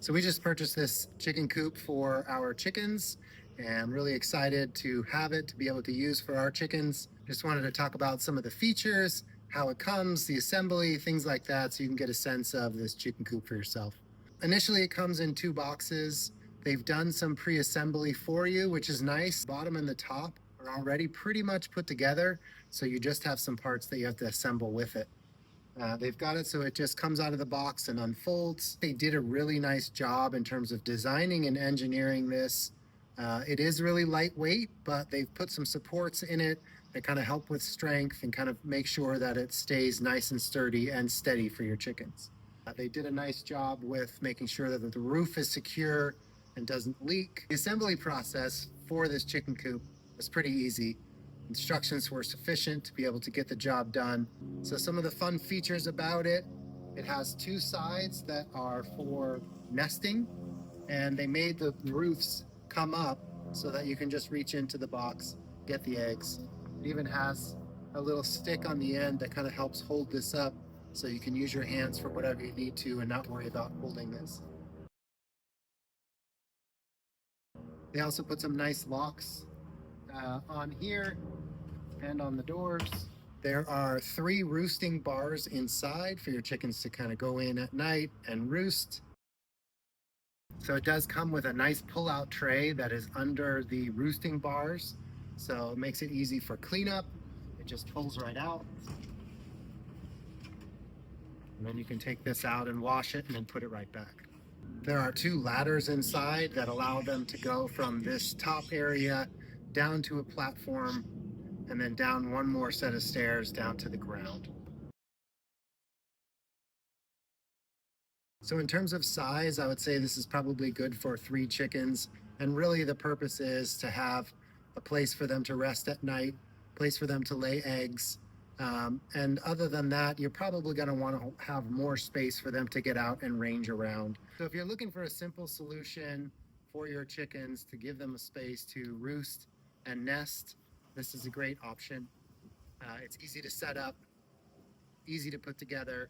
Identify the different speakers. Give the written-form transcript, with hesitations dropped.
Speaker 1: So we just purchased this chicken coop for our chickens, and I'm really excited to have it to be able to use for our chickens. Just wanted to talk about some of the features, how it comes, the assembly, things like that, so you can get a sense of this chicken coop for yourself. Initially, it comes in 2 boxes. They've done some pre-assembly for you, which is nice. Bottom and the top are already pretty much put together, so you just have some parts that you have to assemble with it. They've got it so it just comes out of the box and unfolds. They did a really nice job in terms of designing and engineering this. It is really lightweight, but they've put some supports in it that kind of help with strength and kind of make sure that it stays nice and sturdy and steady for your chickens. They did a nice job with making sure that the roof is secure and doesn't leak. The assembly process for this chicken coop was pretty easy. Instructions were sufficient to be able to get the job done. So some of the fun features about it, it has 2 sides that are for nesting, and they made the roofs come up so that you can just reach into the box, get the eggs. It even has a little stick on the end that kind of helps hold this up so you can use your hands for whatever you need to and not worry about holding this. They also put some nice locks on here and on the doors. There are 3 roosting bars inside for your chickens to kind of go in at night and roost. So it does come with a nice pull-out tray that is under the roosting bars, so it makes it easy for cleanup. It just pulls right out. And then you can take this out and wash it and then put it right back. There are 2 ladders inside that allow them to go from this top area down to a platform and then down 1 more set of stairs down to the ground. So in terms of size, I would say this is probably good for 3 chickens. And really the purpose is to have a place for them to rest at night, a place for them to lay eggs. And other than that, you're probably going to want to have more space for them to get out and range around. So if you're looking for a simple solution for your chickens to give them a space to roost and nest, this is a great option. It's easy to set up, easy to put together,